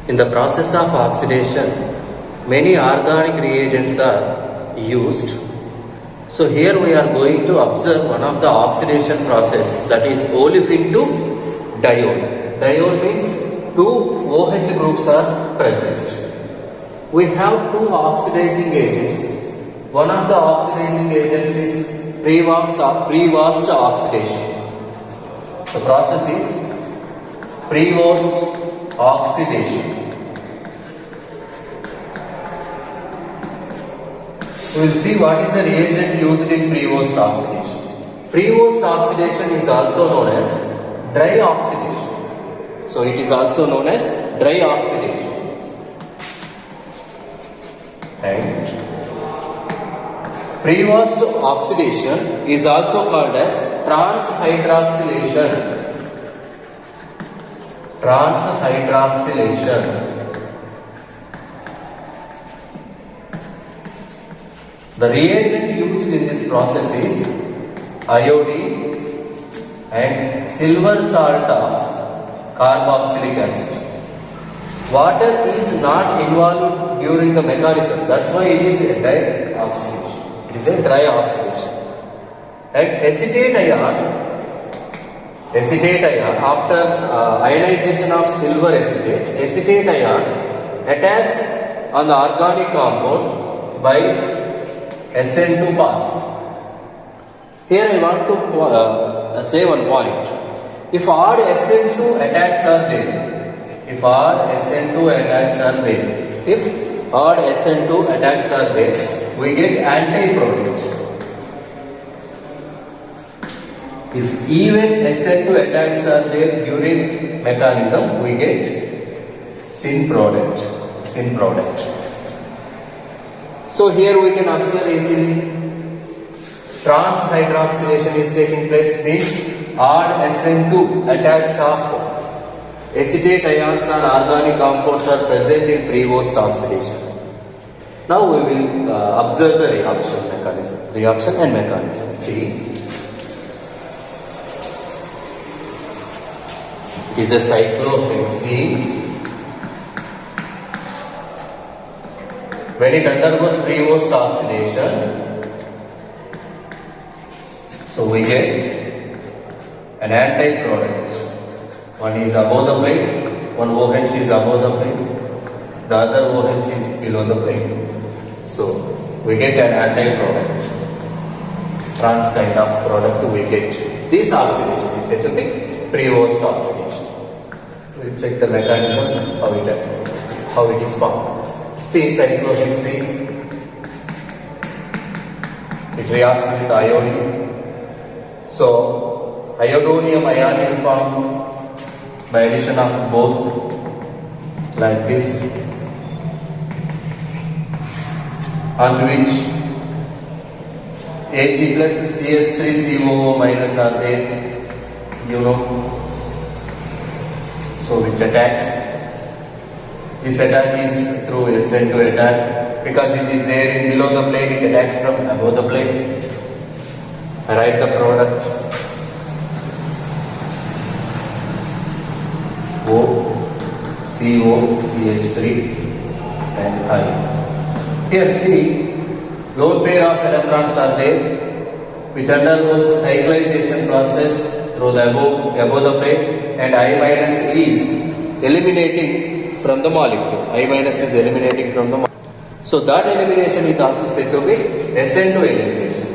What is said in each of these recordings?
In the process of oxidation, many organic reagents are used. So here we are going to observe one of the oxidation process, that is olefin to diol. Diol means two OH groups are present. We have two oxidizing agents. One of the oxidizing agents is pre-Wast oxidation. The process is pre-Wast oxidation. We will see what is the reagent used in pre-Wast oxidation. Pre-Wast oxidation is also known as dry oxidation. So it is also known as dry oxidation. And pre-Wast oxidation is also called as transhydroxylation. Transhydroxylation. The reagent used in this process is iodine and silver salt of carboxylic acid. Water is not involved during the mechanism. That's why it is a dry oxidation. It is a dry oxidation. And acetate ion after ionization of silver acetate ion attacks on the organic compound by SN2 path. Here I want to say one point. If odd SN2 attacks are there, if odd SN2 attacks are there, we get anti-product. If even SN2 attacks are there during mechanism, we get syn product. So here we can observe easily transhydroxylation is taking place, means odd SN2 attacks of acetate ions on organic compounds are present in pre-Wast oxidation. Now we will observe the reaction and mechanism. See, it is a cyclohexene. When it undergoes pre-Wast oxidation, so we get an anti-product. One is above the plate, one OH is above the plate, the other OH is below the plate. So we get an anti-product, trans kind of product we get. This oxidation is said to be pre-Wast oxidation. We will check the mechanism, how it is formed. See cyclohexene, it reacts with iodine. So iodonium ion is formed by addition of both, like this, on which Ag plus CH3COO minus are there, so which attacks. This attack is through SN2 attack, because it is there below the plate, it attacks from above the plate. I write the product O, CO, CH3 and I. Here see, lone pair of electrons are there, which undergoes the cyclization process through the above the plate, and I minus is eliminating from the molecule. I minus is eliminating from the molecule. So that elimination is also said to be SN2 elimination.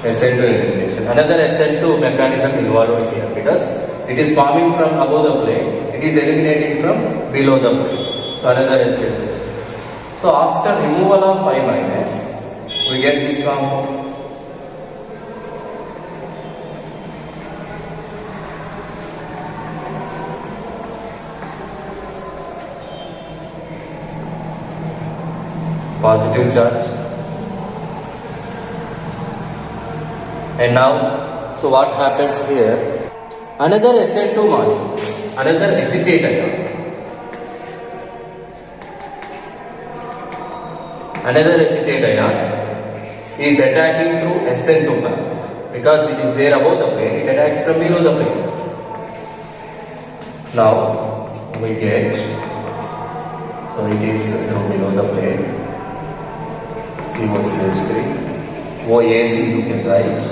Another SN2 mechanism involved here, because it is forming from above the plate, it is eliminating from below the plate. So another SN2. So after removal of I minus, we get this compound. Positive charge. And now, so what happens here? Another SN2 molecule, another acetate ion. Another acetate ion is attacking through SN2 path, because it is there above the plate, it attacks from below the plate. Now, we get, so it is through below the plate, COCH3, OAC you can write.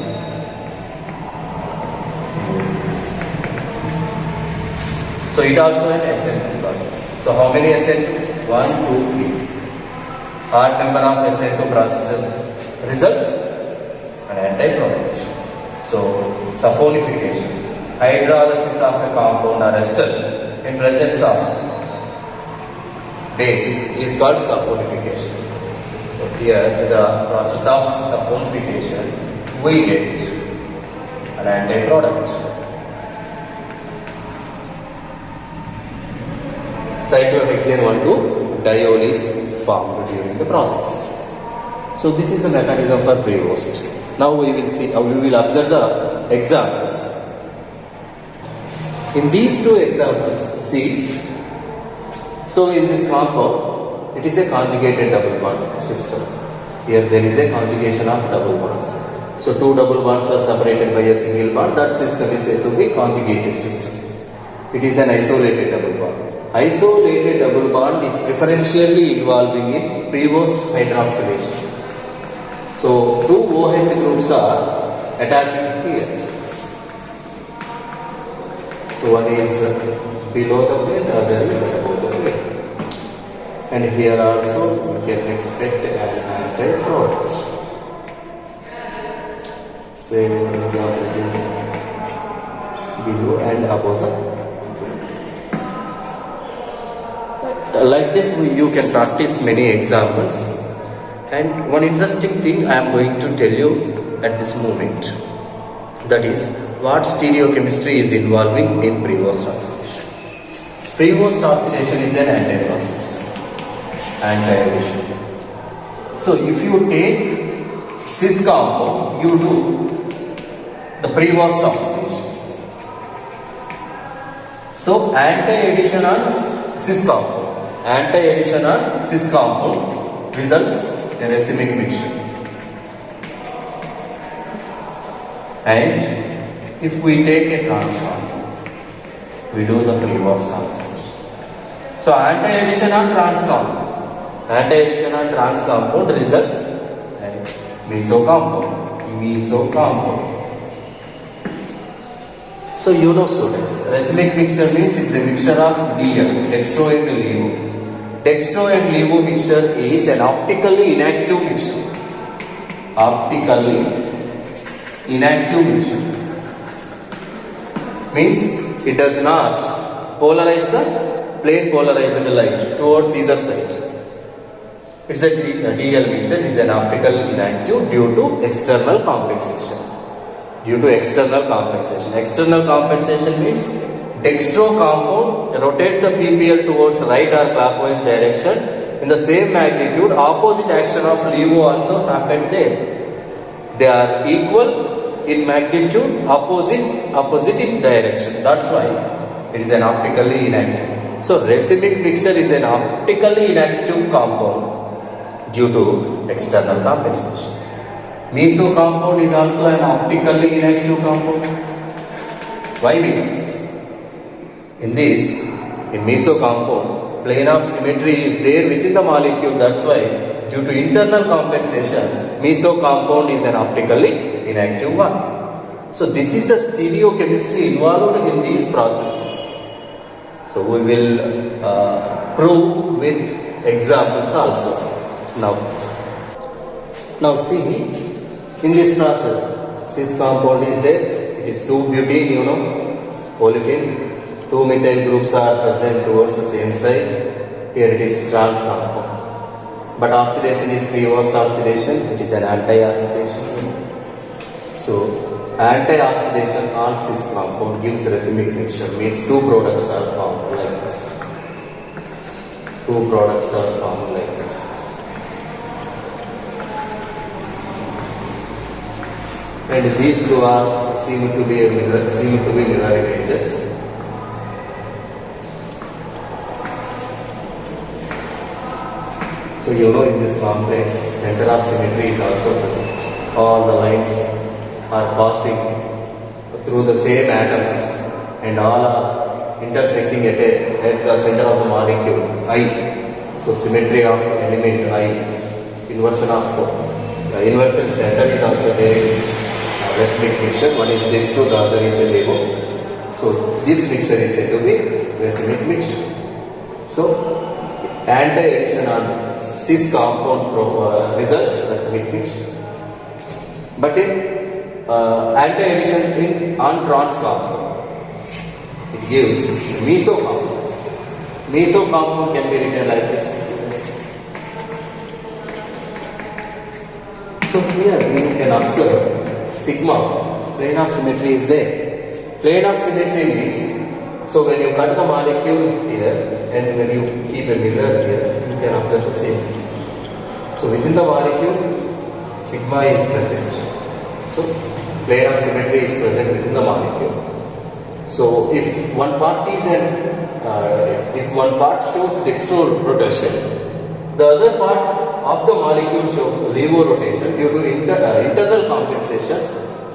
So it also an SN2 process. So how many SN2? 1, 2, 3. Odd number of SN2 processes results an anti-product. So saponification, hydrolysis of a compound or ester in presence of base is called saponification. So here the process of saponification we get an anti-product. Cyclohexane 1,2 diol is formed during the process. So this is a mechanism for pre-roast. Now we will see, we will observe the examples. In these two examples, see, so in this compound, it is a conjugated double bond system. Here there is a conjugation of double bonds. So two double bonds are separated by a single bond. That system is said to be conjugated system. It is an isolated double bond. Isolated double bond is preferentially involving in pre-roast hydroxylation. So two OH groups are attacking here. So one is below the plate, the other is above the plate. And here also we can expect an anti-product. Say for example it is below and above the. Like this you can practice many examples, and one interesting thing I am going to tell you at this moment, that is what stereochemistry is involving in pre-roast oxidation. Pre-roast oxidation is an anti-process, anti-addition. So if you take cis compound, you do the pre-roast oxidation. So anti-addition on cis compound. Anti-addition on cis compound results in racemic mixture. And if we take a trans compound, we do the pre-roast oxidation. So anti-addition on trans compound. Anti-addition on trans compound results in meso compound. Meso compound. So you know students, racemic mixture means it's a mixture of DL, dextro and levo. Dextro and levo mixture is an optically inactive mixture. Optically inactive mixture means it does not polarize the plane polarized light towards either side. It's a DL mixture is an optically inactive due to external compensation. External compensation means dextro compound rotates the PPL towards right or clockwise direction in the same magnitude. Opposite action of levo also happened there. They are equal in magnitude, opposite in direction. That's why it is an optically inactive. So racemic mixture is an optically inactive compound due to external compensation. Meso compound is also an optically inactive compound. Why? Because in meso compound, plane of symmetry is there within the molecule. That's why, due to internal compensation, meso compound is an optically inactive one. So this is the stereochemistry involved in these processes. So we will prove with examples also. Now see, in this process, cis compound is there. It is 2-butene, olefin. 2 methyl groups are present towards the same side. Here it is trans compound. But oxidation is pre-roast oxidation. It is an anti-oxidation. So anti-oxidation on cis compound gives racemic mixture. Means two products are formed like this. Two products are formed like this. And these two are seen to be mirror images. So you know in this complex, center of symmetry is also present. All the lines are passing through the same atoms and all are intersecting at the center of the molecule I. So symmetry of element I, inversion of inversion center is also there in racemic mixture. One is dextro, the other is a levo. So this mixture is said to be racemic mixture. So anti-addition on cis compound results racemic mixture. But in anti-addition on trans compound, it gives meso compound. Meso compound can be written like this. So here we can observe sigma, plane of symmetry is there. Plane of symmetry means, so when you cut the molecule here and when you keep a mirror here, you can observe the same. So within the molecule, sigma is present. So plane of symmetry is present within the molecule. So if one part is if one part shows dextro rotation, the other part of the molecule shows levo rotation due to internal compensation.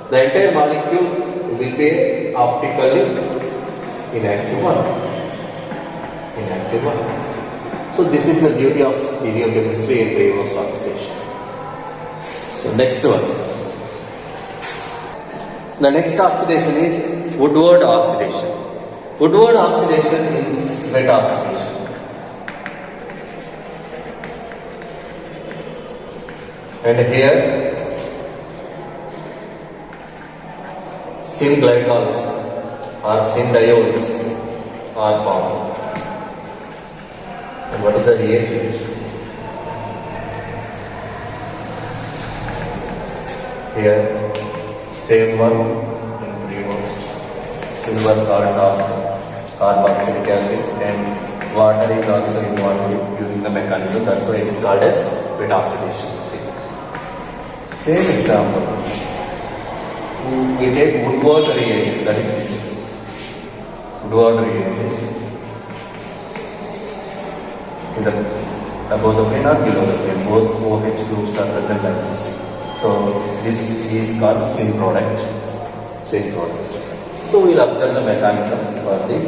The entire molecule will be optically inactive one. So this is the beauty of stereochemistry in reverse oxidation. So next one. The next oxidation is Woodward oxidation. Woodward oxidation is wet oxidation. And here syn glycols or syn diols are formed. And what is the reagent? Here, same one in reversed. Silver salt of carboxylic acid and water is also involved using the mechanism. That's why it is called as wet oxidation. See. Same example. We take Woodward reagent, that is this. Woodward reagent. Above the plane or below the plane, both OH groups are present like this. So this is called syn product. So we will observe the mechanism for this.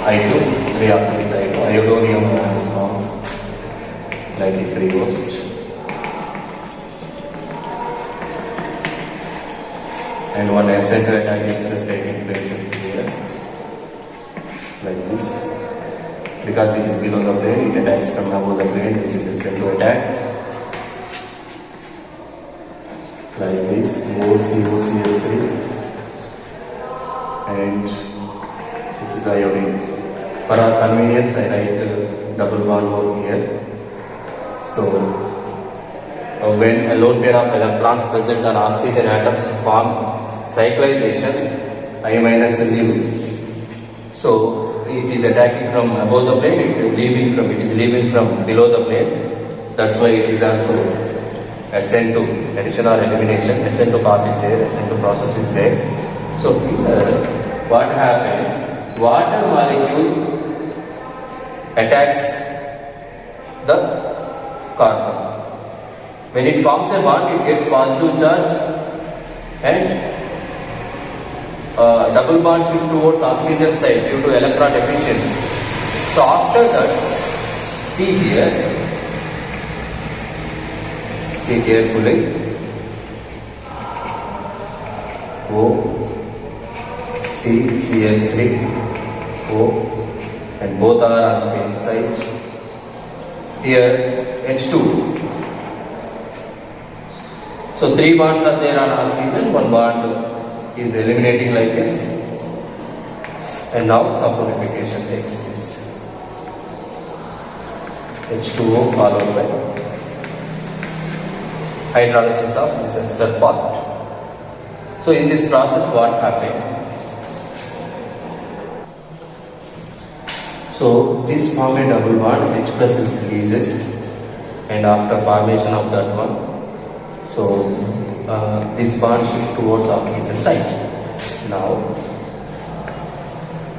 I2 react with I2. Iodonium is formed like it reversed. And one SN2 attack is taking place here like this. Because it is below the plane, it attacks from above the plane. This is SN2 attack. Like this, OCOCS3, and this is iodine. For our convenience, I write double bond over here. So, when a lone pair of electrons present on oxygen atoms form cyclization, I minus leave. So, it is attacking from above the plane, it is leaving from below the plane. That's why it is also SN2, addition or elimination. SN2 path is there, SN2 process is there. So here, what happens? Water molecule attacks the carbon. When it forms a bond, it gets positive charge and double bond shift towards oxygen side due to electron deficiency. So after that, see here. See carefully. O, C, CH3, O, and both are on the same side. Here, H2. So 3 bonds are there on oxygen, 1 bond is eliminating like this. And now saponification takes place. H2O followed by hydrolysis of this ester part. So in this process, what happened? So this form a double bond, H plus releases, and after formation of that one, so this bond shifts towards oxygen side. Now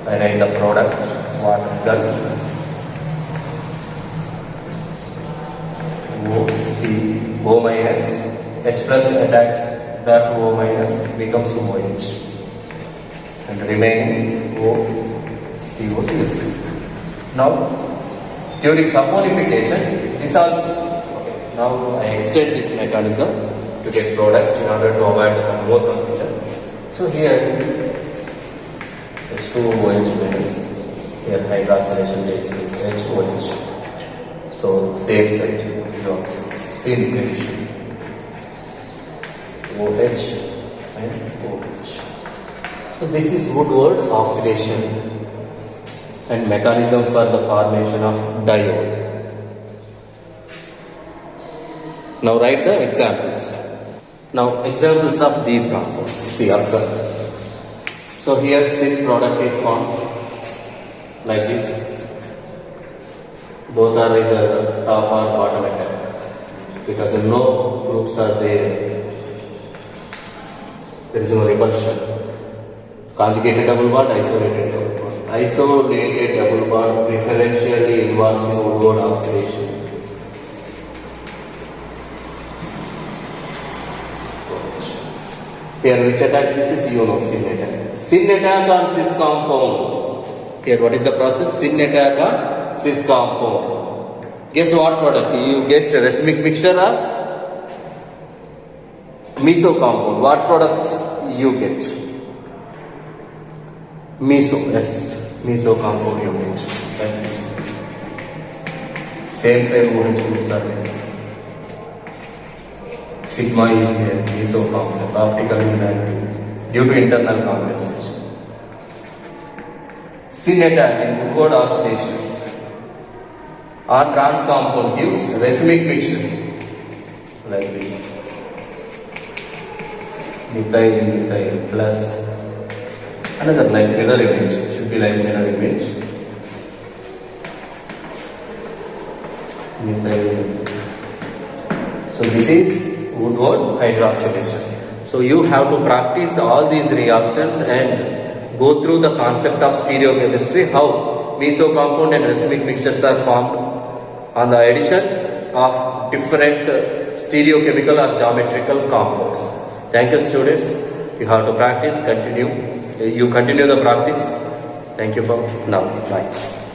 I write the product, what results? O, C, O minus H plus attacks that O minus, becomes OH, and remaining O COCS. Now during submodification, this also, okay, now I extend this mechanism to get product in order to avoid more confusion. So here H2OH minus, here hydroxylation takes place HOH. So same site, same addition, OH and OH. So this is Woodward oxidation and mechanism for the formation of diol. Now write the examples. Now examples of these compounds. See, observe. So here syn product is formed like this. Both are either top or bottom attack because no groups are there. There is no repulsion. Conjugated double bond, isolated double bond. Isolated double bond preferentially involves in Woodward oxidation. Here which attack this is, you know, syn attack. Syn attack on cis compound. Here what is the process? Syn attack on cis compound. Guess what product? You get racemic mixture or meso compound. What product you get? Meso, yes, meso compound you get. Like this. Same OH groups are there. Sigma is there, meso compound, optical inactive due to internal compensation. Syn attack in Woodward oxidation or trans compound gives racemic mixture like this. Methyl plus another like mirror image, should be like mirror image. Methyl. So this is Woodward hydroxylation. So you have to practice all these reactions and go through the concept of stereochemistry, how meso compound and racemic mixtures are formed on the addition of different stereochemical or geometrical compounds. Thank you, students. You have to practice, continue. You continue the practice. Thank you for now. Bye.